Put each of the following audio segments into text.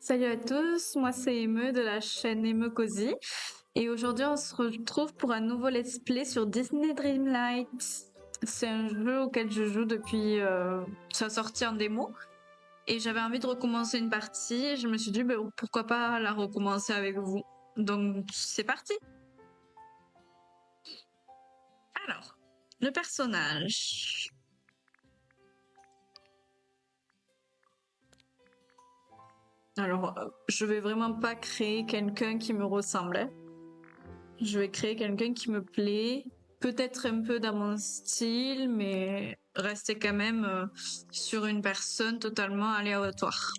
Salut à tous, moi c'est Eme de la chaîne Eme Cozy et aujourd'hui on se retrouve pour un nouveau let's play sur Disney Dreamlight. C'est un jeu auquel je joue depuis sa sortie en démo et j'avais envie de recommencer une partie et je me suis dit pourquoi pas la recommencer avec vous. Donc c'est parti. Alors, le personnage. Alors, je vais vraiment pas créer quelqu'un qui me ressemble. Je vais créer quelqu'un qui me plaît, peut-être un peu dans mon style, mais rester quand même sur une personne totalement aléatoire.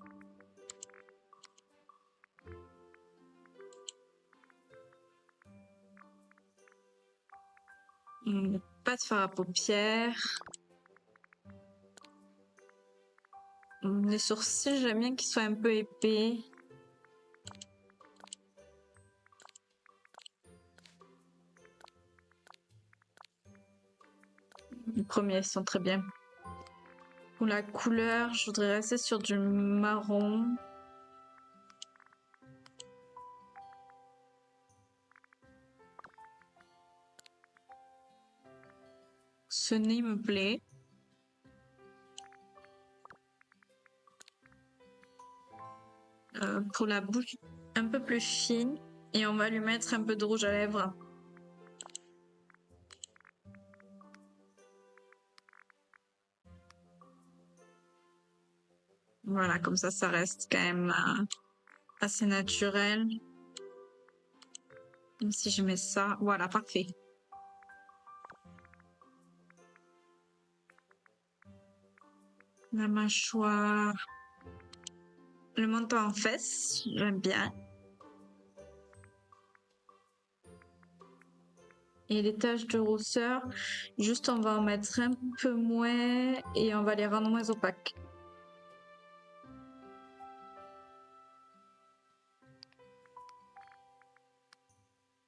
Pas de fard à paupières. Les sourcils, j'aime bien qu'ils soient un peu épais. Les premiers sont très bien. Pour la couleur, je voudrais rester sur du marron. Ce nez me plaît. Pour la bouche, un peu plus fine. Et on va lui mettre un peu de rouge à lèvres. Voilà, comme ça reste quand même assez naturel. Même si je mets ça, voilà, parfait. La mâchoire, le menton en fesses, j'aime bien. Et les taches de rousseur, juste on va en mettre un peu moins et on va les rendre moins opaques.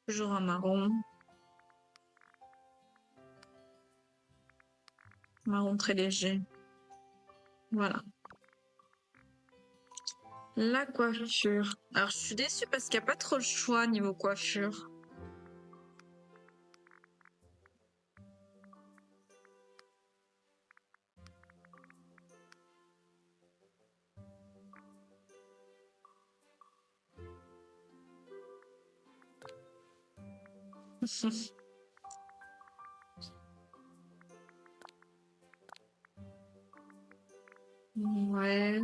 Toujours en marron. Marron très léger. Voilà. La coiffure. Alors je suis déçue parce qu'il n'y a pas trop le choix niveau coiffure. Ouais.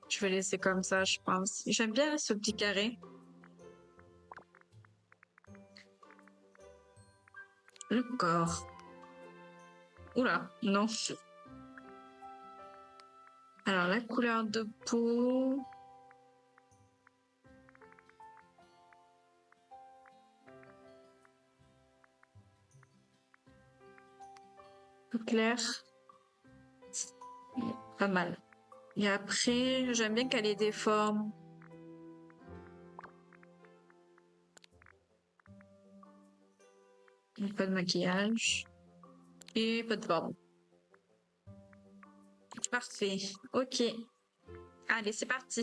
Je vais laisser comme ça, je pense. J'aime bien ce petit carré. Le corps. Oula, non. Alors, la couleur de peau. Plus clair. Pas mal. Et après, j'aime bien qu'elle ait des formes. Pas de maquillage. Et pas de forme. Parfait. Ok. Allez, c'est parti.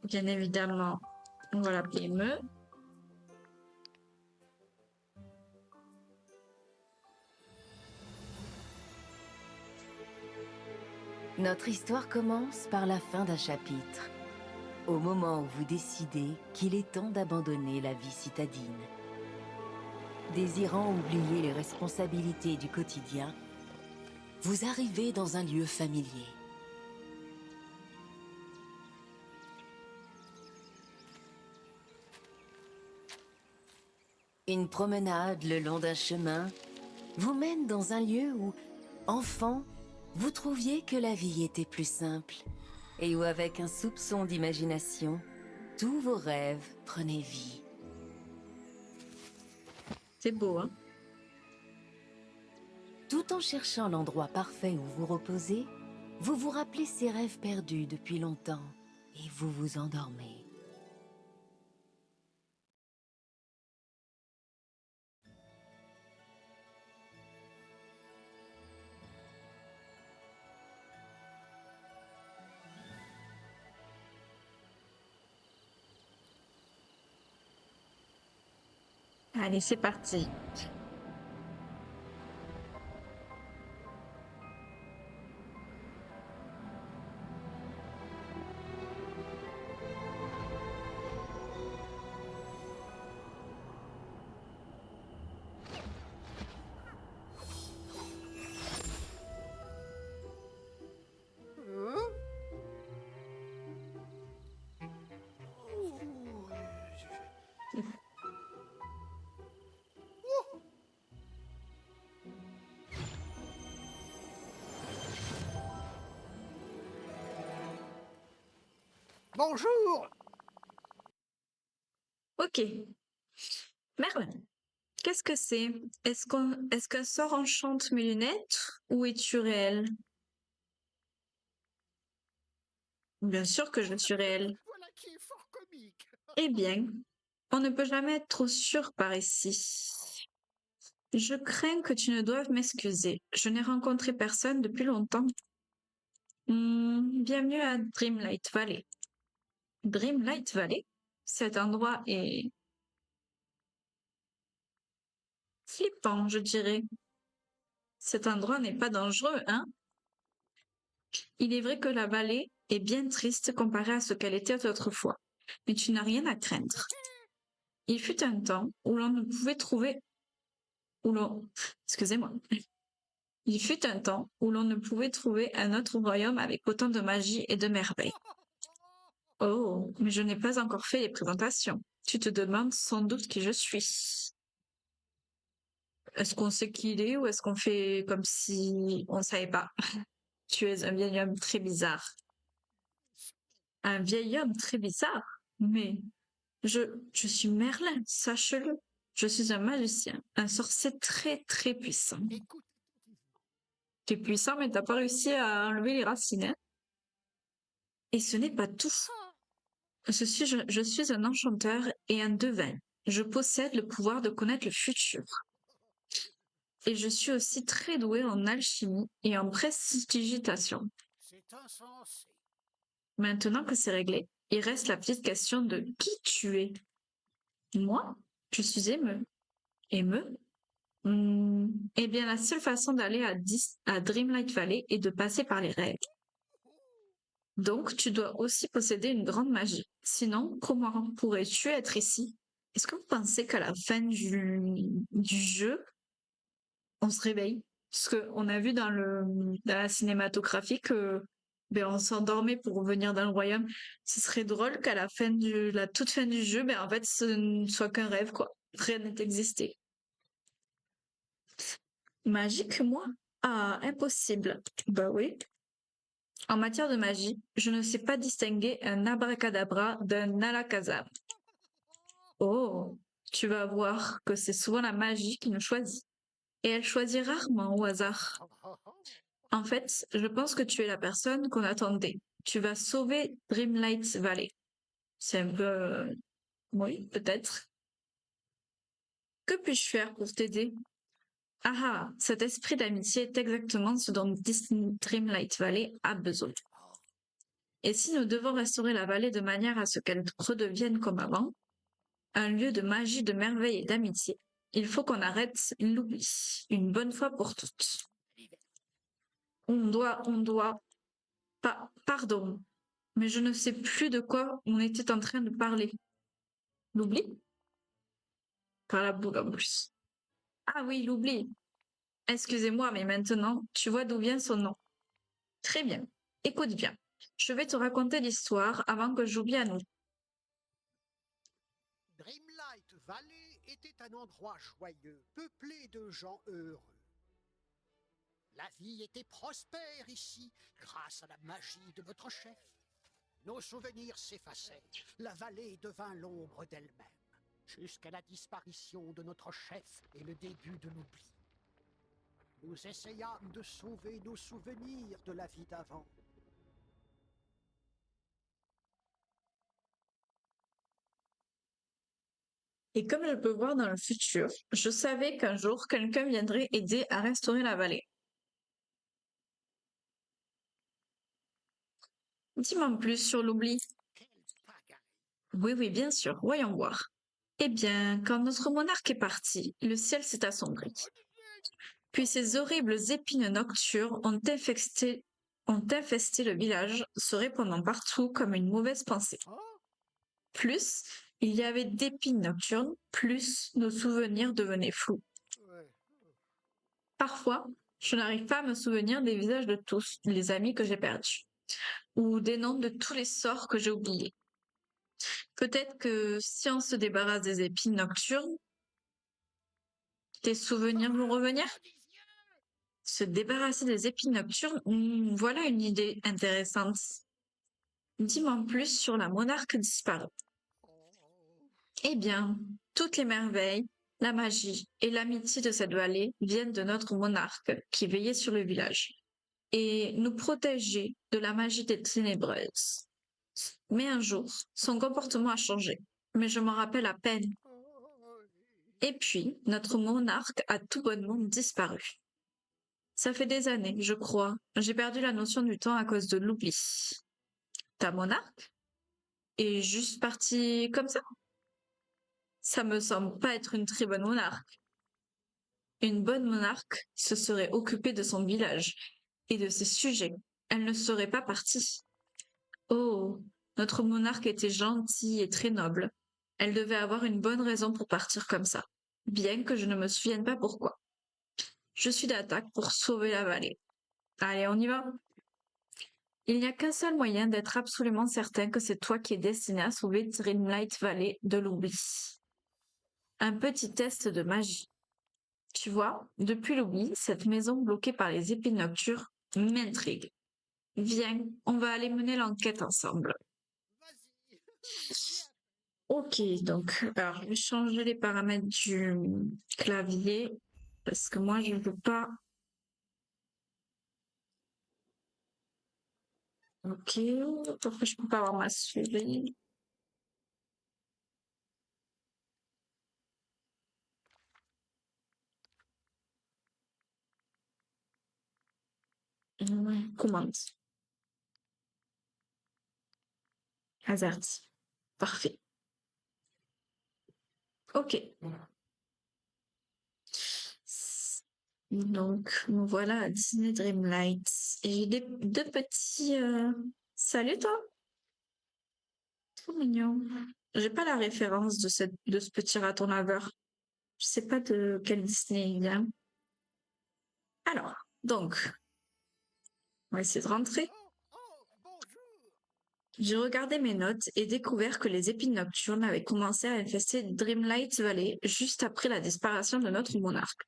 Bien évidemment, on va l'appeler Me. Notre histoire commence par la fin d'un chapitre, au moment où vous décidez qu'il est temps d'abandonner la vie citadine. Désirant oublier les responsabilités du quotidien, vous arrivez dans un lieu familier. Une promenade le long d'un chemin vous mène dans un lieu où, enfant, vous trouviez que la vie était plus simple et où, avec un soupçon d'imagination, tous vos rêves prenaient vie. C'est beau, hein? Tout en cherchant l'endroit parfait où vous reposez, vous vous rappelez ces rêves perdus depuis longtemps et vous vous endormez. Allez, c'est parti. Hein? Bonjour. Ok. Merlin, qu'est-ce que c'est? Est-ce qu'un sort enchante mes lunettes ou es-tu réel? Bien sûr que je suis réel. Voilà qui est fort comique. Eh bien, on ne peut jamais être trop sûr par ici. Je crains que tu ne doives m'excuser. Je n'ai rencontré personne depuis longtemps. Bienvenue à Dreamlight Valley. Dreamlight Valley? Cet endroit est flippant, je dirais. Cet endroit n'est pas dangereux, hein? Il est vrai que la vallée est bien triste comparée à ce qu'elle était autrefois, mais tu n'as rien à craindre. Il fut un temps où l'on ne pouvait trouver, où l'on, excusez-moi. Il fut un temps où l'on ne pouvait trouver un autre royaume avec autant de magie et de merveilles. Oh, mais je n'ai pas encore fait les présentations. Tu te demandes sans doute qui je suis. Est-ce qu'on sait qui il est ou est-ce qu'on fait comme si on ne savait pas? Tu es un vieil homme très bizarre. Un vieil homme très bizarre? Mais je suis Merlin, sache-le. Je suis un magicien, un sorcier très très puissant. Écoute, Tu es puissant, mais t'as pas réussi à enlever les racines, hein? Et ce n'est pas tout. Je suis un enchanteur et un devin. Je possède le pouvoir de connaître le futur. Et je suis aussi très doué en alchimie et en prestidigitation. c'est insensé. Maintenant que c'est réglé, il reste la petite question de qui tu es. Moi, je suis Émeu. Émeu? Eh bien, la seule façon d'aller à Dreamlight Valley est de passer par les rêves. Donc, tu dois aussi posséder une grande magie. Sinon, comment pourrais-tu être ici? Est-ce que vous pensez qu'à la fin du jeu, on se réveille? Parce qu'on a vu dans la cinématographie que ben, on s'endormait pour revenir dans le royaume. Ce serait drôle qu'à la toute fin du jeu, ben, en fait, ce ne soit qu'un rêve, quoi. Rien n'est existé. Magique, moi? Ah, impossible. Bah oui. En matière de magie, je ne sais pas distinguer un abracadabra d'un alakazam. Oh, tu vas voir que c'est souvent la magie qui nous choisit. Et elle choisit rarement au hasard. En fait, je pense que tu es la personne qu'on attendait. Tu vas sauver Dreamlight Valley. C'est un peu... oui, peut-être. Que puis-je faire pour t'aider? Ah ah, cet esprit d'amitié est exactement ce dont Disney Dreamlight Valley a besoin. Et si nous devons restaurer la vallée de manière à ce qu'elle redevienne comme avant, un lieu de magie, de merveille et d'amitié, il faut qu'on arrête l'oubli, une bonne fois pour toutes. Pardon, mais je ne sais plus de quoi on était en train de parler. L'oubli? Par la boule en plus. Ah oui, l'oubli. Excusez-moi, mais maintenant, tu vois d'où vient son nom. Très bien. Écoute bien. Je vais te raconter l'histoire avant que j'oublie à nouveau. Dreamlight Valley était un endroit joyeux, peuplé de gens heureux. La vie était prospère ici, grâce à la magie de notre chef. Nos souvenirs s'effaçaient, la vallée devint l'ombre d'elle-même, jusqu'à la disparition de notre chef et le début de l'oubli. Nous essayâmes de sauver nos souvenirs de la vie d'avant. Et comme je peux voir dans le futur, je savais qu'un jour, quelqu'un viendrait aider à restaurer la vallée. Dis-moi plus sur l'oubli. Quelle pagaille! Oui, oui, bien sûr. Voyons voir. Eh bien, quand notre monarque est parti, le ciel s'est assombri. Puis ces horribles épines nocturnes ont infesté le village, se répandant partout comme une mauvaise pensée. Oh, Plus il y avait d'épines nocturnes, plus nos souvenirs devenaient flous. ouais. Parfois, je n'arrive pas à me souvenir des visages de tous les amis que j'ai perdus, ou des noms de tous les sorts que j'ai oubliés. Peut-être que si on se débarrasse des épines nocturnes, tes souvenirs vont revenir? Se débarrasser des épines nocturnes, voilà une idée intéressante. Dis-moi en plus sur la monarque disparue. Eh bien, toutes les merveilles, la magie et l'amitié de cette vallée viennent de notre monarque qui veillait sur le village et nous protégeait de la magie des ténébreuses. Mais un jour, son comportement a changé, mais je m'en rappelle à peine. Et puis, notre monarque a tout bonnement disparu. Ça fait des années, je crois. J'ai perdu la notion du temps à cause de l'oubli. Ta monarque est juste partie comme ça? Ça me semble pas être une très bonne monarque. Une bonne monarque se serait occupée de son village et de ses sujets. Elle ne serait pas partie. Oh, notre monarque était gentille et très noble. Elle devait avoir une bonne raison pour partir comme ça, bien que je ne me souvienne pas pourquoi. Je suis d'attaque pour sauver la vallée. Allez, on y va. Il n'y a qu'un seul moyen d'être absolument certain que c'est toi qui es destiné à sauver Dreamlight Valley de l'oubli. Un petit test de magie. Tu vois, depuis l'oubli, cette maison bloquée par les épines nocturnes m'intrigue. Viens, on va aller mener l'enquête ensemble. Ok, donc, alors je vais changer les paramètres du clavier parce que moi je ne veux pas. Ok, pourquoi je peux pas avoir ma souris? Commande. Hazard. Parfait. Ok. Donc, nous voilà à Disney Dreamlight. Et j'ai deux petits. Salut toi! Trop mignon. J'ai pas la référence de ce petit raton laveur. Je sais pas de quel Disney il vient. Alors, donc, on va essayer de rentrer. Bonjour. J'ai regardé mes notes et découvert que les épines nocturnes avaient commencé à infester Dreamlight Valley juste après la disparition de notre monarque.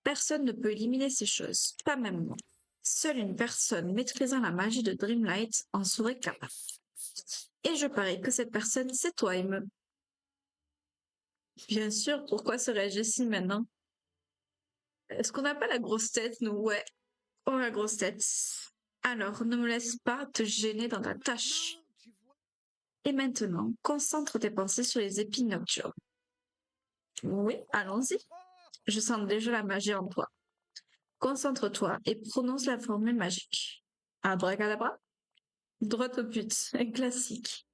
Personne ne peut éliminer ces choses, pas même moi. Seule une personne maîtrisant la magie de Dreamlight en serait capable. Et je parie que cette personne, c'est toi, Ime. Bien sûr, pourquoi serais-je ici maintenant? Est-ce qu'on n'a pas la grosse tête, nous? Ouais. Oh, la grosse tête. Alors, ne me laisse pas te gêner dans ta tâche. Et maintenant, concentre tes pensées sur les épines nocturnes. Oui, allons-y. Je sens déjà la magie en toi. Concentre-toi et prononce la formule magique. Abracadabra. Droit au but, un classique.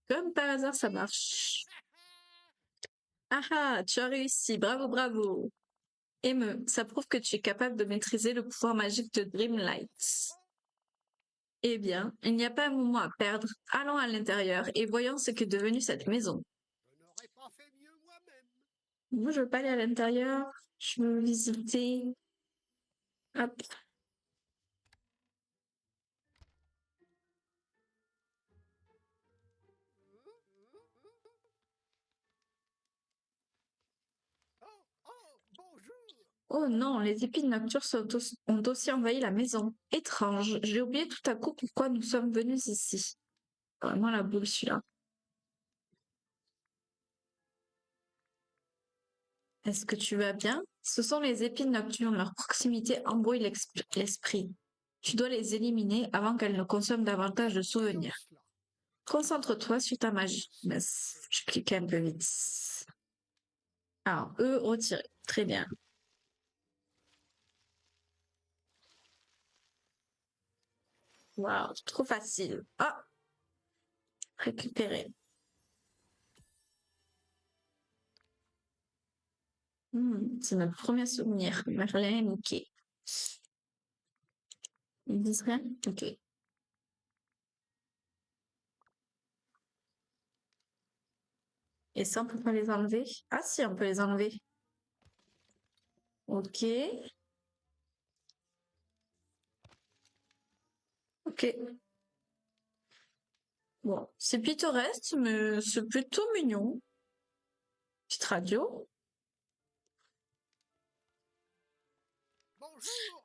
Comme par hasard, ça marche. Ah ah, tu as réussi, bravo, bravo. Ça prouve que tu es capable de maîtriser le pouvoir magique de Dreamlight. Eh bien, il n'y a pas un moment à perdre. Allons à l'intérieur et voyons ce qu'est devenu cette maison. Je n'aurais pas fait mieux moi-même. Moi, je veux pas aller à l'intérieur. Je veux visiter. Hop. Bonjour. Oh non, les épines nocturnes ont aussi envahi la maison. Étrange, j'ai oublié tout à coup pourquoi nous sommes venus ici. Vraiment la boule, celui-là. Est-ce que tu vas bien? Ce sont les épines nocturnes, leur proximité embrouille l'esprit. Tu dois les éliminer avant qu'elles ne consomment davantage de souvenirs. Concentre-toi sur ta magie. Mince, je clique un peu vite. Alors, eux, retirés. Très bien. Waouh, trop facile. Ah, récupérer. C'est notre premier souvenir. Merlin et Mickey. Ils disent rien? Ok. Et ça, on peut pas les enlever? Ah si, on peut les enlever. Ok. Ok. Bon, c'est pittoresque, mais c'est plutôt mignon. Petite radio. Bonjour.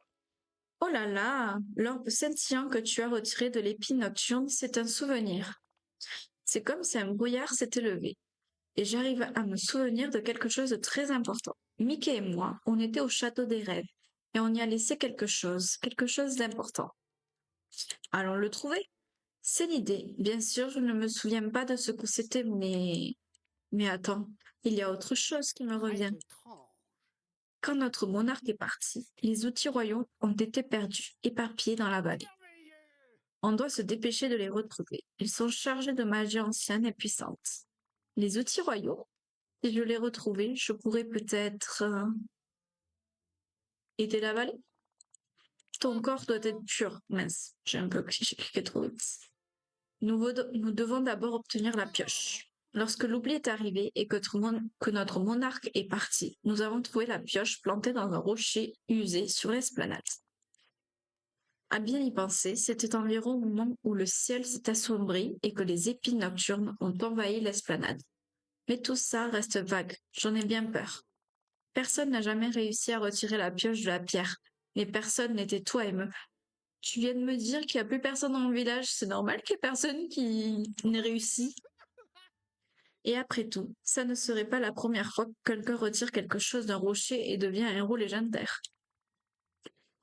Oh là là, l'orbe scintillant que tu as retiré de l'épine nocturne, c'est un souvenir. C'est comme si un brouillard s'était levé. Et j'arrive à me souvenir de quelque chose de très important. Mickey et moi, on était au château des rêves, et on y a laissé quelque chose d'important. Allons le trouver? C'est l'idée. Bien sûr, je ne me souviens pas de ce que c'était, mais attends, il y a autre chose qui me Très revient. étrange. Quand notre monarque est parti, les outils royaux ont été perdus, éparpillés dans la vallée. Merveilleux. On doit se dépêcher de les retrouver. Ils sont chargés de magie ancienne et puissante. Les outils royaux, si je les retrouvais, je pourrais peut-être aider la vallée. Ton corps doit être pur. Mince, j'ai cliqué trop vite. Nous devons d'abord obtenir la pioche. Lorsque l'oubli est arrivé et que notre monarque est parti, nous avons trouvé la pioche plantée dans un rocher usé sur l'esplanade. À bien y penser, c'était environ au moment où le ciel s'est assombri et que les épines nocturnes ont envahi l'esplanade. Mais tout ça reste vague, j'en ai bien peur. Personne n'a jamais réussi à retirer la pioche de la pierre, mais personne n'était toi et me. Tu viens de me dire qu'il n'y a plus personne dans le village, c'est normal qu'il n'y ait personne qui n'ait réussi. Et après tout, ça ne serait pas la première fois que quelqu'un retire quelque chose d'un rocher et devient un héros légendaire.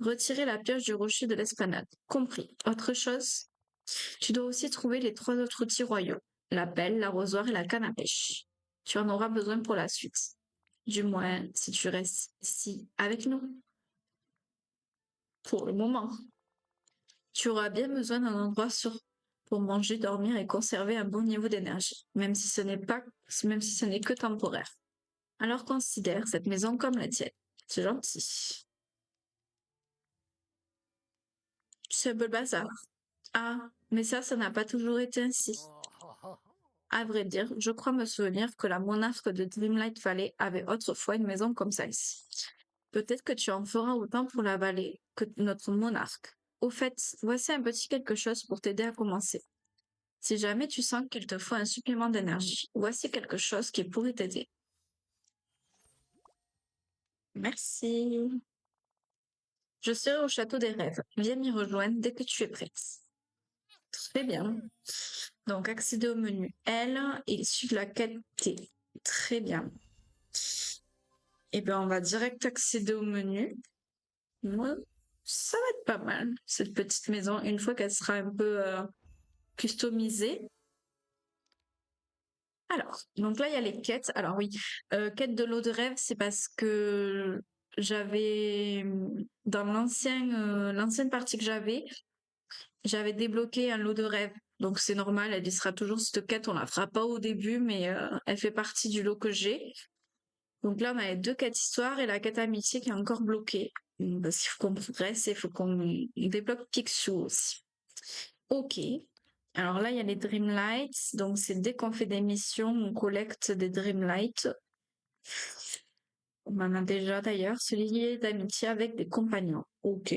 Retirer la pioche du rocher de l'esplanade. Compris. Autre chose? Tu dois aussi trouver les 3 autres outils royaux. La pelle, l'arrosoir et la canne à pêche. Tu en auras besoin pour la suite. Du moins, si tu restes ici avec nous. Pour le moment. Tu auras bien besoin d'un endroit pour manger, dormir et conserver un bon niveau d'énergie, même si ce n'est que temporaire. Alors considère cette maison comme la tienne. C'est gentil. C'est un peu le bazar. Ah, mais ça n'a pas toujours été ainsi. Oh, oh, oh. À vrai dire, je crois me souvenir que la monarque de Dreamlight Valley avait autrefois une maison comme celle-ci. Peut-être que tu en feras autant pour la vallée que notre monarque. Au fait, voici un petit quelque chose pour t'aider à commencer. Si jamais tu sens qu'il te faut un supplément d'énergie, voici quelque chose qui pourrait t'aider. Merci. Je serai au château des rêves. Viens m'y rejoindre dès que tu es prête. Très bien. Donc, accéder au menu L et suivre la quête T. Très bien. Et bien, on va direct accéder au menu. Moi, ça va être pas mal, cette petite maison, une fois qu'elle sera un peu customisée. Alors, donc là, il y a les quêtes. Alors oui, quête de l'eau de rêve, c'est parce que j'avais, dans l'ancienne partie que j'avais débloqué un lot de rêve. Donc c'est normal, elle y sera toujours cette quête, on la fera pas au début, mais elle fait partie du lot que j'ai. Donc là, on a les 2 quêtes histoire et la quête amitié qui est encore bloquée. Parce qu'il faut qu'on progresse et il faut qu'on débloque Picsou aussi. Ok. Alors là, il y a les Dreamlights. Donc c'est dès qu'on fait des missions, on collecte des Dreamlights. On en a déjà d'ailleurs. Se lier d'amitié avec des compagnons. Ok.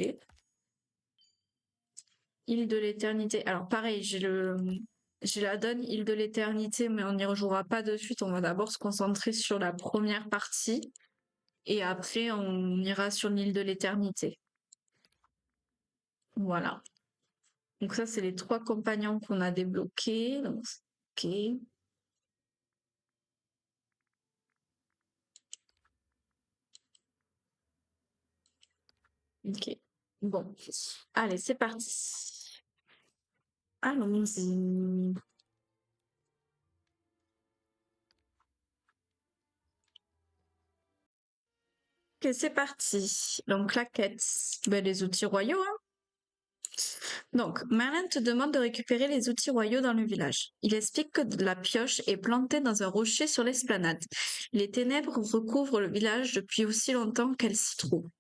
Île de l'éternité. Alors pareil, j'ai la donne Île de l'éternité, mais on n'y rejouera pas de suite. On va d'abord se concentrer sur la première partie. Et après, on ira sur l'île de l'éternité. Voilà. Donc ça, c'est les 3 compagnons qu'on a débloqués. Donc, ok. Ok. Bon. Allez, c'est parti. Allons-y. Ok, c'est parti. Donc la quête. Ben, les outils royaux, hein. Donc, Merlin te demande de récupérer les outils royaux dans le village. Il explique que la pioche est plantée dans un rocher sur l'esplanade. Les ténèbres recouvrent le village depuis aussi longtemps qu'elles s'y trouvent.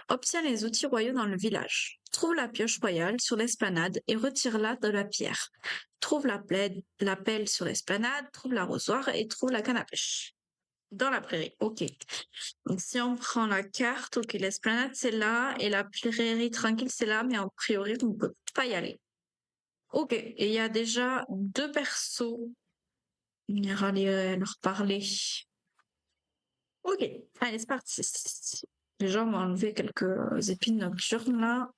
Obtiens les outils royaux dans le village. Trouve la pioche royale sur l'esplanade et retire-la de la pierre. Trouve la pelle sur l'esplanade, trouve l'arrosoir et trouve la canne à pêche. Dans la prairie, ok. Donc si on prend la carte, ok, l'esplanade c'est là et la prairie tranquille c'est là, mais a priori on ne peut pas y aller. Ok, et il y a déjà 2 persos. On ira leur parler. Ok, allez c'est parti. Déjà on va enlever quelques épines nocturnes là.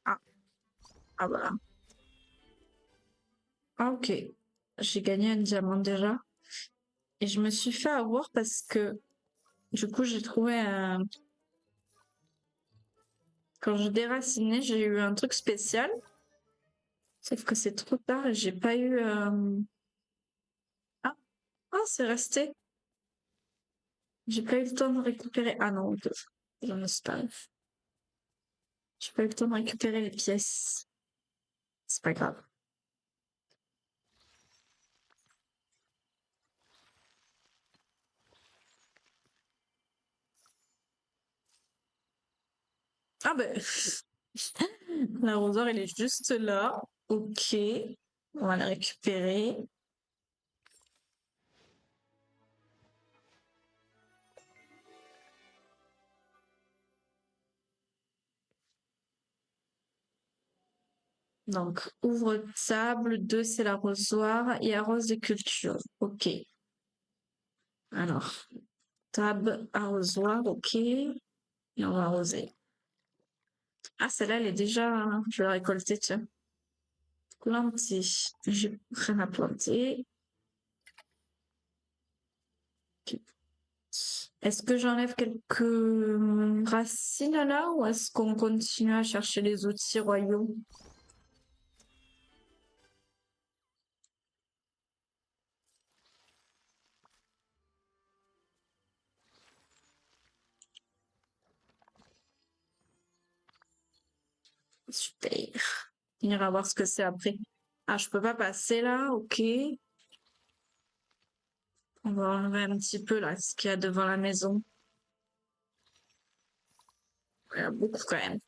Ah, ah voilà. Ah ok, j'ai gagné un diamant déjà. Et je me suis fait avoir parce que du coup j'ai trouvé un... Quand je déracinais, j'ai eu un truc spécial. Sauf que c'est trop tard et j'ai pas eu... Ah, ah c'est resté. J'ai pas eu le temps de récupérer... Ah non, j'en ai pas. J'ai pas eu le temps de récupérer les pièces. C'est pas grave. Ah ben... L'arrosoir, il est juste là. Ok. On va le récupérer. Donc, ouvre table, 2 c'est l'arrosoir et arrose des cultures. Ok. Alors, table, arrosoir, ok. Et on va arroser. Ah, celle-là, elle est déjà... Je vais la récolter, tiens. Planter. J'ai rien à planter. Okay. Est-ce que j'enlève quelques racines là ou est-ce qu'on continue à chercher les outils royaux? Super. On ira voir ce que c'est après. Ah, je peux pas passer là, ok. On va enlever un petit peu là ce qu'il y a devant la maison. Il y a beaucoup quand même.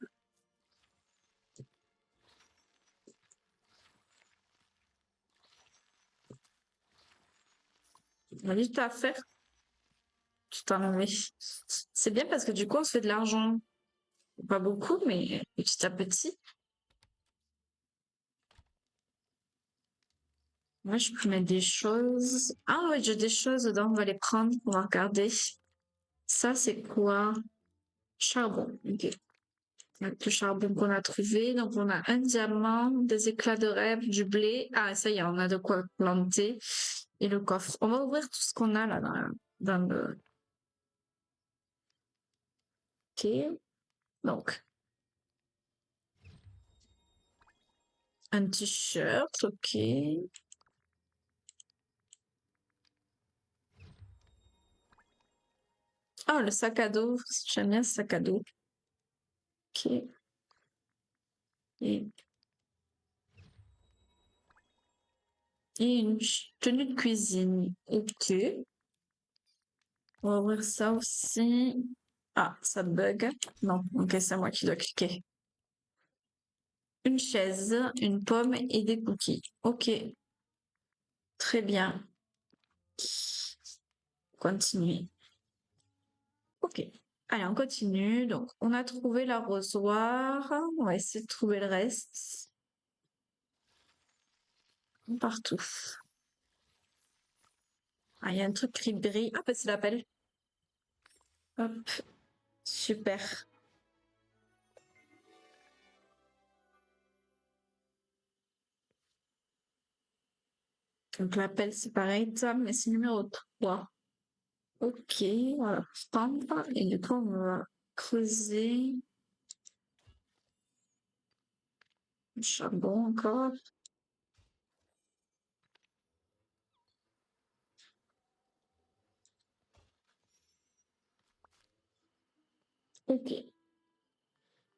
On a vite à faire. Tout enlever. C'est bien parce que du coup on se fait de l'argent. Pas beaucoup, mais petit à petit. Moi, je peux mettre des choses. Ah ouais, j'ai des choses dedans, on va les prendre, on va regarder. Ça, c'est quoi? Charbon. Ok. Avec le charbon qu'on a trouvé. Donc, on a un diamant, des éclats de rêve, du blé. Ah, ça y est, on a de quoi planter. Et le coffre. On va ouvrir tout ce qu'on a là dans le... Ok. Donc, un t-shirt. Ok. Ah, le sac à dos. J'aime bien ce sac à dos. Ok. Et une tenue de cuisine. Ok. On va ouvrir ça aussi. Ah, ça bug. Non, ok, c'est moi qui dois cliquer. Une chaise, une pomme et des cookies. Ok. Très bien. Continuer. Ok. Allez, on continue. Donc, on a trouvé l'arrosoir. On va essayer de trouver le reste. Partout. Ah, il y a un truc qui brille. Ah, bah, c'est la pelle. Hop. Super. Donc, la pelle, c'est pareil, ça, mais c'est numéro 3. Ok, on va prendre. Et du coup, on va creuser. Le charbon encore. Ok.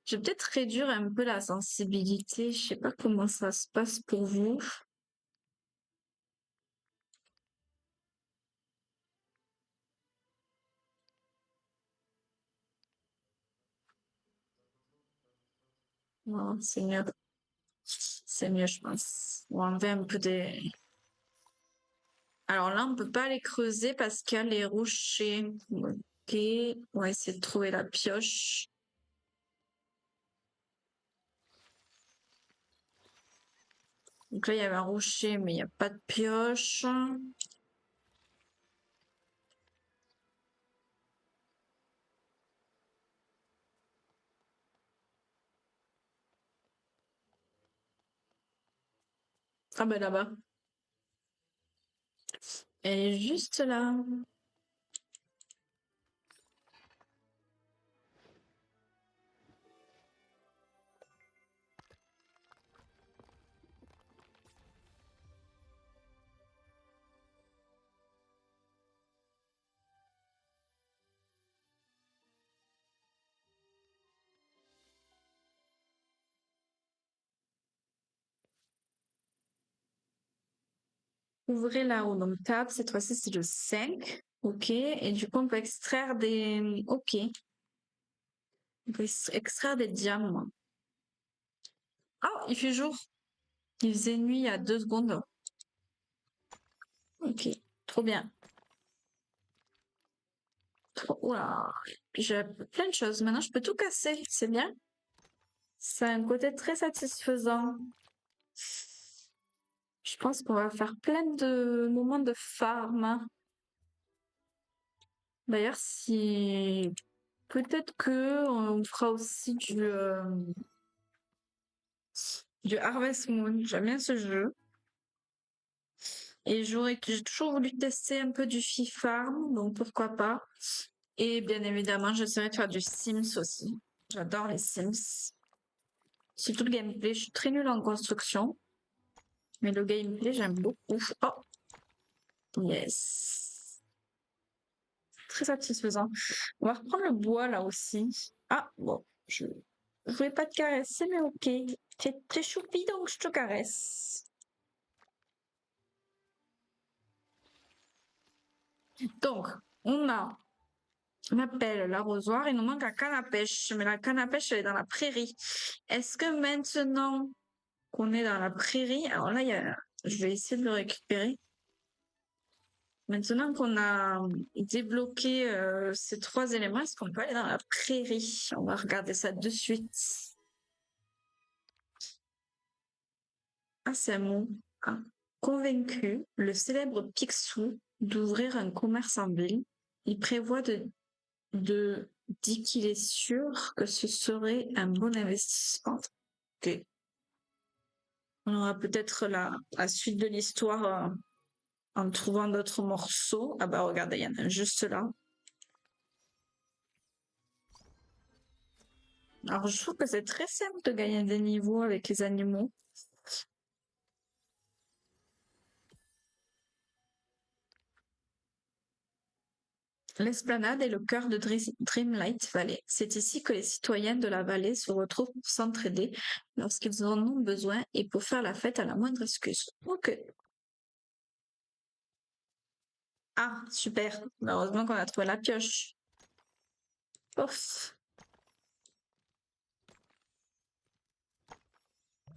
Je vais peut-être réduire un peu la sensibilité. Je sais pas comment ça se passe pour vous. Non, c'est mieux. C'est mieux, je pense. On va enlever un peu des... Alors là, on peut pas les creuser parce qu'il y a les rochers. Ok. On va essayer de trouver la pioche. Donc là, il y avait un rocher, mais il n'y a pas de pioche. Ah ben là-bas. Elle est juste là. Ouvrez là-haut. Donc table, cette fois-ci, c'est le 5. Ok. Et du coup, on peut extraire des... Ok. On peut extraire des diamants. Ah, il fait jour. Il faisait nuit il y a 2 secondes. Ok. Trop bien. Oula. J'ai plein de choses. Maintenant, je peux tout casser. C'est bien. Ça a un côté très satisfaisant. Je pense qu'on va faire plein de moments de farm. D'ailleurs, si peut-être que on fera aussi du Harvest Moon. J'aime bien ce jeu. Et j'ai toujours voulu tester un peu du Free Farm, donc pourquoi pas. Et bien évidemment, j'essaierai de faire du Sims aussi. J'adore les Sims. Surtout le gameplay, je suis très nulle en construction. Mais le gameplay, j'aime beaucoup. Oh, yes. Très satisfaisant. On va reprendre le bois là aussi. Ah, bon, je voulais pas te caresser, mais ok. T'es très choupi, donc je te caresse. Donc, on a l'appelle l'arrosoir, il nous manque la canne à pêche. Mais la canne à pêche, elle est dans la prairie. Est-ce que maintenant qu'on est dans la prairie, alors là, je vais essayer de le récupérer. Maintenant qu'on a débloqué ces 3 éléments, est-ce qu'on peut aller dans la prairie? On va regarder ça de suite. Ah, c'est un mot. Ah. Convaincu, le célèbre Picsou d'ouvrir un commerce en ville, il prévoit dit qu'il est sûr que ce serait un bon investissement. Ok. On aura peut-être la suite de l'histoire en trouvant d'autres morceaux. Ah bah regardez, il y en a juste là. Alors je trouve que c'est très simple de gagner des niveaux avec les animaux. L'esplanade est le cœur de Dreamlight Valley. C'est ici que les citoyens de la vallée se retrouvent pour s'entraider lorsqu'ils en ont besoin et pour faire la fête à la moindre excuse. Ok. Ah, super. Heureusement qu'on a trouvé la pioche. Ouf.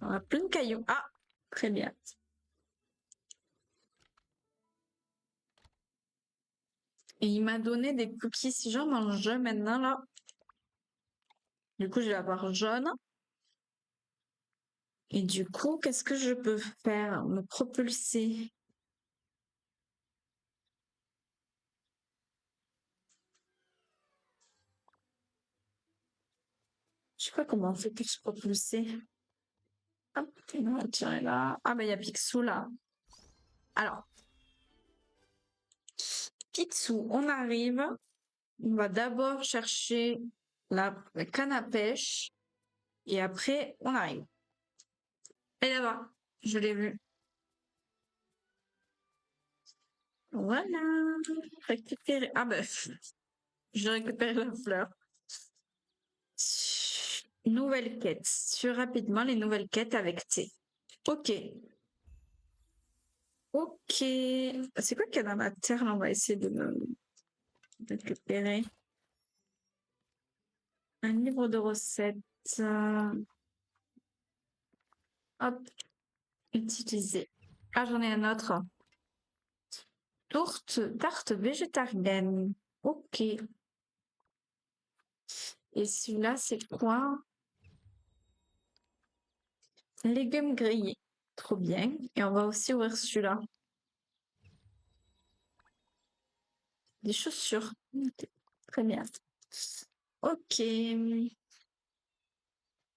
On a plein de cailloux. Ah, très bien. Et il m'a donné des cookies. Si j'en mange maintenant, là, du coup, je vais avoir jaune. Et du coup, qu'est-ce que je peux faire? Me propulser. Je sais pas comment on fait pour se propulser. Hop, on va tirer là. Ah, ben, il y a Picsou là. Alors, Picsou, on arrive. On va d'abord chercher la canne à pêche. Et après, on arrive. Et là-bas, je l'ai vu. Voilà. Récupérer. Ah ben, j'ai récupéré la fleur. Nouvelle quête. Sur rapidement les nouvelles quêtes avec T. Ok. Ok. C'est quoi qu'il y a dans la terre là? On va essayer de récupérer. Un livre de recettes. Hop. Utiliser. Ah, j'en ai un autre. Tarte végétarienne. Ok. Et celui-là, c'est quoi? Légumes grillés. Trop bien. Et on va aussi ouvrir celui-là. Des chaussures. Ok. Très bien. Ok.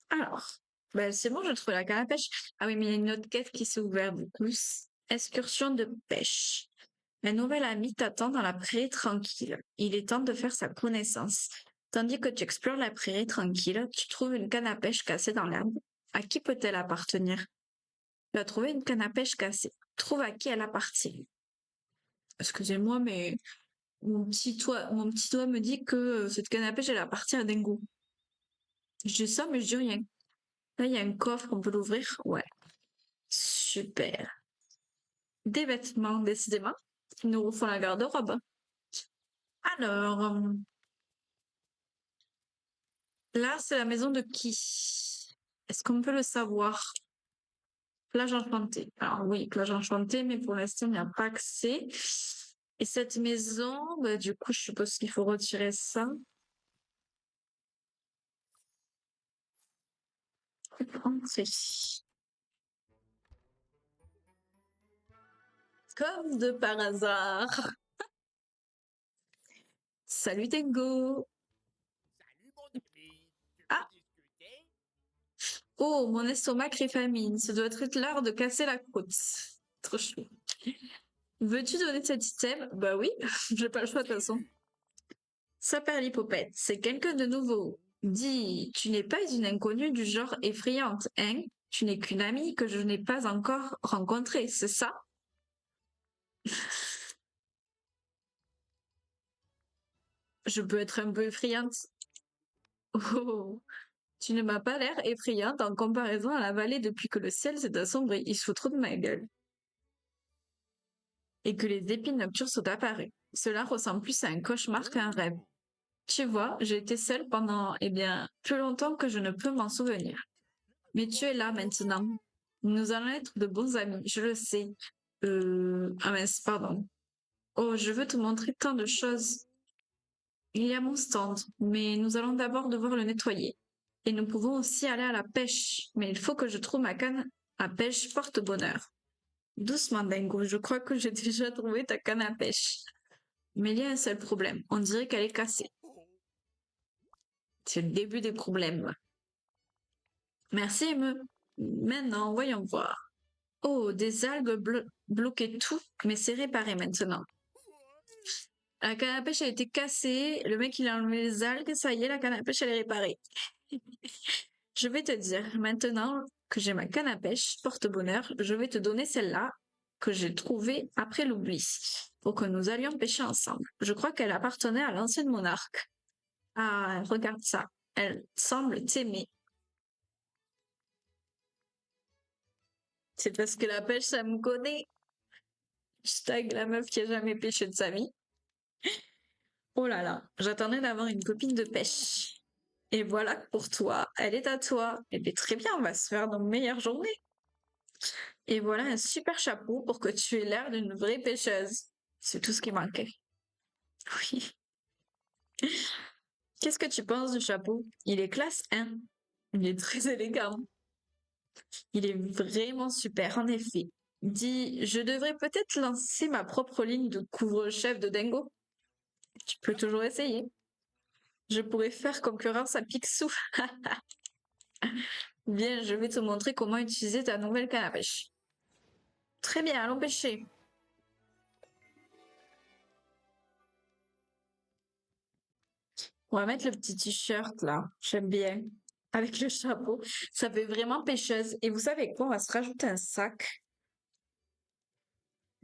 Alors. Ben, c'est bon, je trouve la canne à pêche. Ah oui, mais il y a une autre quête qui s'est ouverte du coup. Excursion de pêche. Un nouvel ami t'attend dans la prairie tranquille. Il est temps de faire sa connaissance. Tandis que tu explores la prairie tranquille, tu trouves une canne à pêche cassée dans l'herbe. À qui peut-elle appartenir? Tu as trouvé une canne à pêche cassée. Trouve à qui elle appartient. Excusez-moi, mais mon petit doigt me dit que cette canne à pêche, elle appartient à Dingo. Je dis ça, mais je dis rien. Là, il y a un coffre, on peut l'ouvrir. Ouais. Super. Des vêtements, décidément. Ils nous refont la garde-robe. Alors, là, c'est la maison de qui? Est-ce qu'on peut le savoir? Plage enchantée. Alors oui, plage enchantée, mais pour l'instant, il n'y a pas accès. Et cette maison, bah, du coup, je suppose qu'il faut retirer ça. Entrer. Comme de par hasard. Salut Tengo. Salut mon ami. Tu Ah. veux discuter? Oh, mon estomac crie famine. Ce doit être l'heure de casser la croûte. Trop chou. Veux-tu donner cet item? Bah oui, j'ai pas le choix de toute façon. Saperlipopette, c'est quelqu'un de nouveau. Dis, tu n'es pas une inconnue du genre effrayante, hein? Tu n'es qu'une amie que je n'ai pas encore rencontrée, c'est ça? Je peux être un peu effrayante. Oh, tu ne m'as pas l'air effrayante en comparaison à la vallée depuis que le ciel s'est assombri. Il se fout trop de ma gueule. Et que les épines nocturnes sont apparues. Cela ressemble plus à un cauchemar qu'à un rêve. Tu vois, j'ai été seule pendant, eh bien, plus longtemps que je ne peux m'en souvenir. Mais tu es là maintenant. Nous allons être de bons amis, je le sais. Ah mince, pardon. Oh, je veux te montrer tant de choses. Il y a mon stand, mais nous allons d'abord devoir le nettoyer. Et nous pouvons aussi aller à la pêche, mais il faut que je trouve ma canne à pêche porte-bonheur. Doucement, Dingo, je crois que j'ai déjà trouvé ta canne à pêche. Mais il y a un seul problème, on dirait qu'elle est cassée. C'est le début des problèmes. Merci, Maintenant, voyons voir. Oh, des algues bloquaient tout, mais c'est réparé maintenant. La canne à pêche a été cassée, le mec il a enlevé les algues, ça y est, la canne à pêche elle est réparée. Je vais te dire, maintenant que j'ai ma canne à pêche, porte-bonheur, je vais te donner celle-là que j'ai trouvée après l'oubli, pour que nous allions pêcher ensemble. Je crois qu'elle appartenait à l'ancienne monarque. Ah, regarde ça, elle semble t'aimer. C'est parce que la pêche, ça me connaît. Hashtag la meuf qui a jamais pêché de sa vie. Oh là là, j'attendais d'avoir une copine de pêche. Et voilà pour toi, elle est à toi. Eh bien, très bien, on va se faire nos meilleures journées. Et voilà un super chapeau pour que tu aies l'air d'une vraie pêcheuse. C'est tout ce qui manquait. Oui. Qu'est-ce que tu penses du chapeau? Il est classe 1. Il est très élégant. Il est vraiment super, en effet. Dis, je devrais peut-être lancer ma propre ligne de couvre-chef de Dingo. Tu peux toujours essayer. Je pourrais faire concurrence à Picsou. Bien, je vais te montrer comment utiliser ta nouvelle canne à pêche. Très bien, allons pêcher. On va mettre le petit t-shirt là, j'aime bien. Avec le chapeau, ça fait vraiment pêcheuse. Et vous savez quoi, on va se rajouter un sac.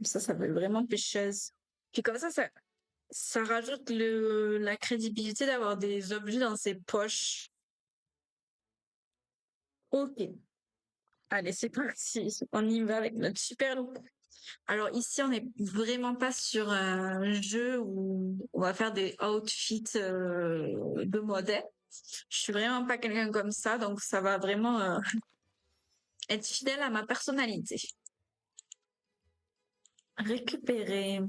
Ça fait vraiment pêcheuse. Puis comme ça rajoute la crédibilité d'avoir des objets dans ses poches. Ok. Allez, c'est parti. On y va avec notre super look. Alors ici, on n'est vraiment pas sur un jeu où on va faire des outfits de modèle. Je suis vraiment pas quelqu'un comme ça, donc ça va vraiment être fidèle à ma personnalité. Récupérer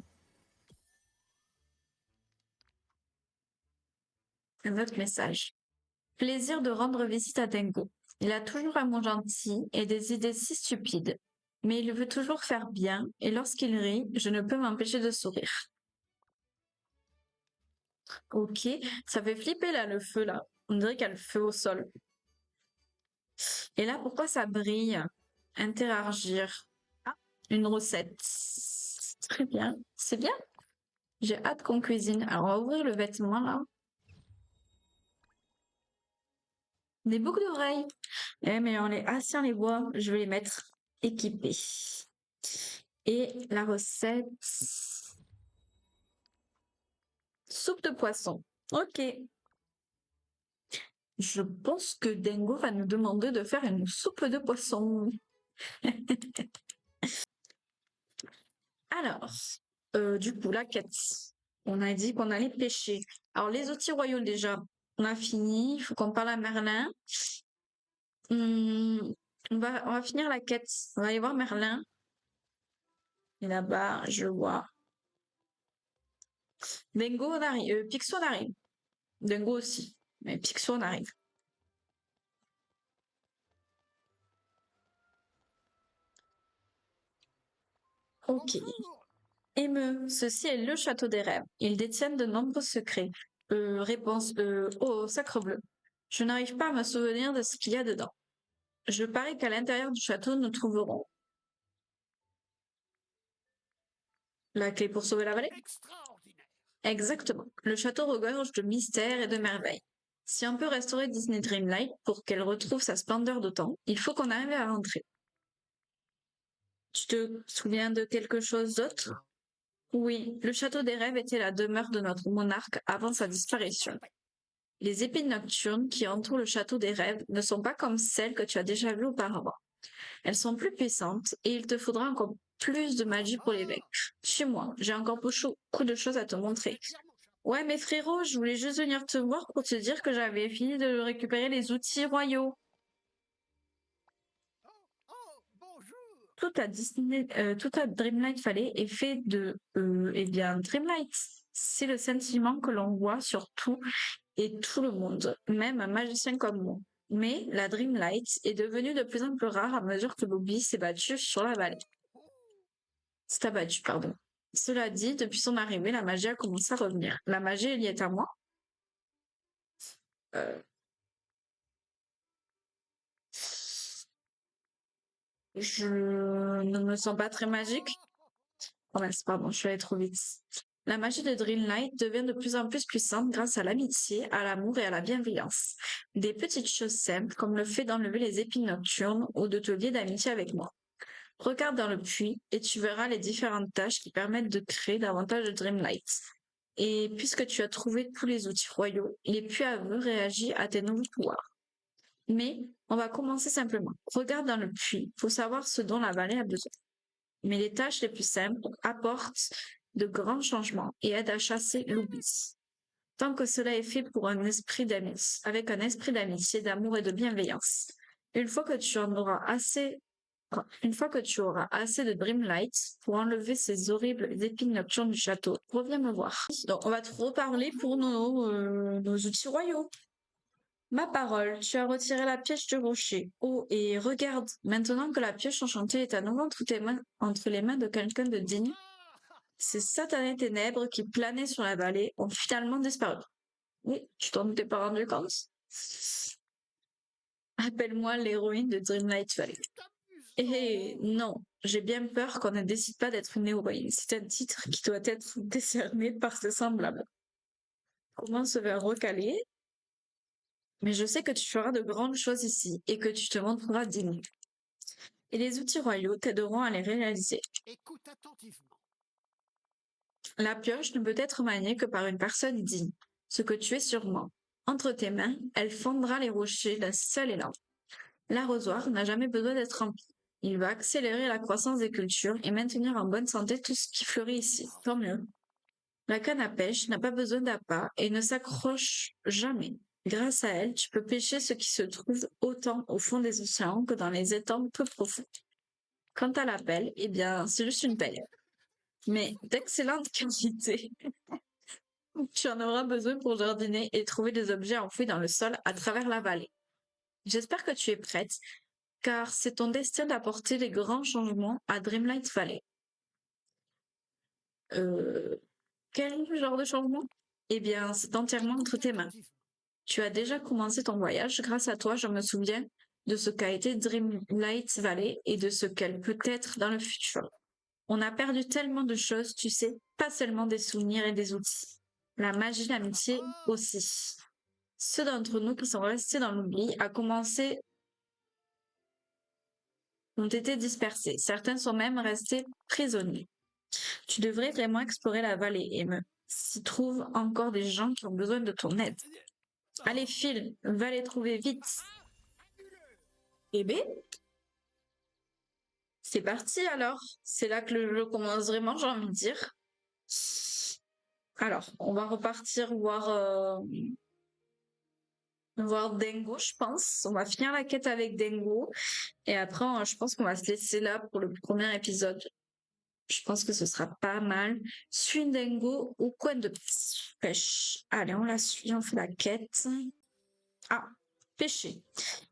un autre message. Plaisir de rendre visite à Dingo. Il a toujours un mot gentil et des idées si stupides. Mais il veut toujours faire bien, et lorsqu'il rit, je ne peux m'empêcher de sourire. Ok, ça fait flipper là, le feu là. On dirait qu'il y a le feu au sol. Et là, pourquoi ça brille? Interagir. Ah, une recette. Très bien, c'est bien. J'ai hâte qu'on cuisine. Alors, on va ouvrir le vêtement là. Des boucles d'oreilles. Eh, mais on les, ah, si on les voit, je vais les mettre équipés. Et la recette. Soupe de poisson. Ok. Je pense que Dingo va nous demander de faire une soupe de poisson. Alors, du coup, la quête. On a dit qu'on allait pêcher. Alors, les outils royaux, déjà, on a fini. Il faut qu'on parle à Merlin. On va finir la quête. On va aller voir Merlin. Et là-bas, je vois. Dingo, on arrive. Picsou, on arrive. Dingo aussi. Mais Picsou, on arrive. Ok. Émeu, ceci est le château des rêves. Ils détiennent de nombreux secrets. Réponse oh, sacre bleu. Je n'arrive pas à me souvenir de ce qu'il y a dedans. Je parie qu'à l'intérieur du château, nous trouverons la clé pour sauver la vallée. Extraordinaire. Exactement. Le château regorge de mystères et de merveilles. Si on peut restaurer Disney Dreamlight pour qu'elle retrouve sa splendeur d'autant, il faut qu'on arrive à rentrer. Tu te souviens de quelque chose d'autre? Oui, le château des rêves était la demeure de notre monarque avant sa disparition. Les épines nocturnes qui entourent le château des rêves ne sont pas comme celles que tu as déjà vues auparavant. Elles sont plus puissantes et il te faudra encore plus de magie pour les vaincre. Suis-moi, j'ai encore beaucoup de choses à te montrer. Ouais, mais frérot, je voulais juste venir te voir pour te dire que j'avais fini de récupérer les outils royaux. Bonjour. Tout à Dreamlight Valley est fait de, eh bien, Dreamlight. C'est le sentiment que l'on voit sur tout et tout le monde, même un magicien comme moi. Mais la Dreamlight est devenue de plus en plus rare à mesure que Bobby s'est battu sur la vallée. C'est abattu, pardon. Cela dit, depuis son arrivée, la magie a commencé à revenir. La magie est liée à moi. Euh, Je ne me sens pas très magique. Oh mince, pardon, je suis allée trop vite. La magie de Dreamlight devient de plus en plus puissante grâce à l'amitié, à l'amour et à la bienveillance. Des petites choses simples, comme le fait d'enlever les épines nocturnes ou de te lier d'amitié avec moi. Regarde dans le puits et tu verras les différentes tâches qui permettent de créer davantage de Dreamlight. Et puisque tu as trouvé tous les outils royaux, les puits à vœux réagissent à tes nouveaux pouvoirs. Mais on va commencer simplement. Regarde dans le puits, faut savoir ce dont la vallée a besoin. Mais les tâches les plus simples apportent de grands changements et aident à chasser l'oubli. Tant que cela est fait pour un esprit d'amitié, avec un esprit d'amitié, d'amour et de bienveillance. Une fois que tu auras assez de Dreamlight pour enlever ces horribles épines nocturnes du château, reviens me voir. Donc, on va te reparler pour nos outils royaux. Ma parole, tu as retiré la pioche du rocher. Oh, et regarde, maintenant que la pioche enchantée est à nouveau entre les mains de quelqu'un de digne, ces satanées ténèbres qui planaient sur la vallée ont finalement disparu. Oui, tu t'en étais pas rendu compte? Appelle-moi l'héroïne de Dreamlight Valley. Eh non, j'ai bien peur qu'on ne décide pas d'être une héroïne. C'est un titre qui doit être décerné par ses semblables. Comment se faire recaler? Mais je sais que tu feras de grandes choses ici et que tu te montreras digne. Et les outils royaux t'aideront à les réaliser. Écoute attentivement. La pioche ne peut être maniée que par une personne digne, ce que tu es sûrement. Entre tes mains, elle fondra les rochers d'un seul élan. L'arrosoir n'a jamais besoin d'être rempli. Il va accélérer la croissance des cultures et maintenir en bonne santé tout ce qui fleurit ici. Tant mieux. La canne à pêche n'a pas besoin d'appât et ne s'accroche jamais. Grâce à elle, tu peux pêcher ce qui se trouve autant au fond des océans que dans les étangs peu profonds. Quant à la pelle, eh bien, c'est juste une pelle. Mais d'excellente qualité. Tu en auras besoin pour jardiner et trouver des objets enfouis dans le sol à travers la vallée. J'espère que tu es prête, car c'est ton destin d'apporter les grands changements à Dreamlight Valley. Quel genre de changement? Eh bien, c'est entièrement entre tes mains. Tu as déjà commencé ton voyage. Grâce à toi, je me souviens de ce qu'a été Dreamlight Valley et de ce qu'elle peut être dans le futur. On a perdu tellement de choses, tu sais, pas seulement des souvenirs et des outils. La magie, l'amitié aussi. Ceux d'entre nous qui sont restés dans l'oubli ont été dispersés. Certains sont même restés prisonniers. Tu devrais vraiment explorer la vallée et s'y trouve encore des gens qui ont besoin de ton aide. Allez, file, va les trouver vite. Bébé? C'est parti alors. C'est là que le jeu commence vraiment, j'ai envie de dire. Alors, on va repartir voir Dengo, je pense. On va finir la quête avec Dengo. Et après, je pense qu'on va se laisser là pour le premier épisode. Je pense que ce sera pas mal. Suis Dengo au coin de pêche. Allez, on la suit, on fait la quête. Ah, pêcher.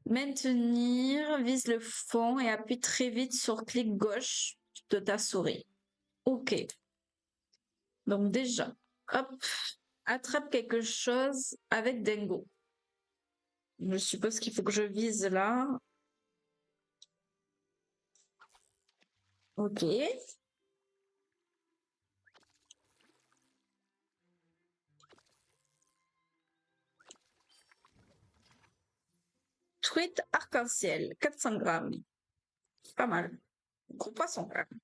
Maintenir, vise le fond et appuie très vite sur clic gauche de ta souris. Ok. Donc déjà, hop, attrape quelque chose avec Dengo. Je suppose qu'il faut que je vise là. Ok. Truite arc-en-ciel, 400 grammes. Pas mal. Gros poisson, quand même.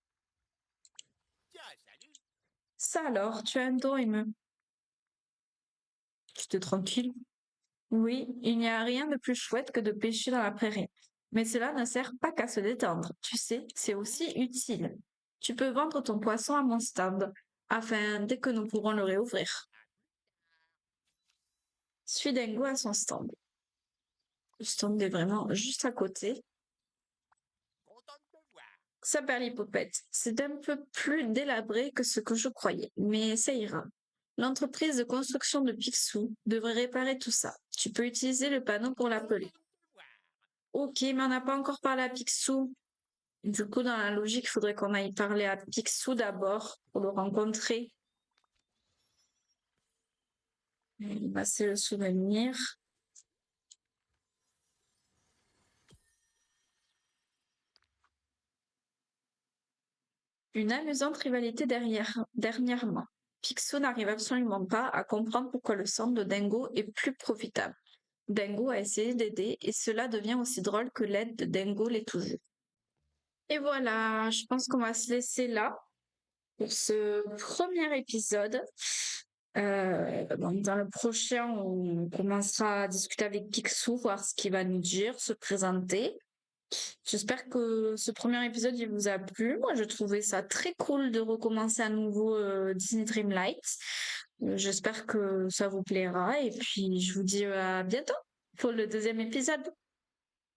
Ça alors, tu as un dos, il me... Tu te tranquille? Oui, il n'y a rien de plus chouette que de pêcher dans la prairie. Mais cela ne sert pas qu'à se détendre. Tu sais, c'est aussi utile. Tu peux vendre ton poisson à mon stand, afin dès que nous pourrons le réouvrir. Suis Dingo à son stand. Le stand est vraiment juste à côté. Ça perd l'hypopète. C'est un peu plus délabré que ce que je croyais, mais ça ira. L'entreprise de construction de Picsou devrait réparer tout ça. Tu peux utiliser le panneau pour l'appeler. Ok, mais on n'a pas encore parlé à Picsou. Du coup, dans la logique, il faudrait qu'on aille parler à Picsou d'abord pour le rencontrer. C'est le souvenir. Une amusante rivalité dernièrement. Picsou n'arrive absolument pas à comprendre pourquoi le centre de Dingo est plus profitable. Dingo a essayé d'aider et cela devient aussi drôle que l'aide de Dingo l'est toujours. Et voilà, je pense qu'on va se laisser là pour ce premier épisode. Donc dans le prochain, on commencera à discuter avec Picsou, voir ce qu'il va nous dire, se présenter. J'espère que ce premier épisode il vous a plu. Moi, je trouvais ça très cool de recommencer à nouveau Disney Dreamlight. J'espère que ça vous plaira et puis je vous dis à bientôt pour le deuxième épisode.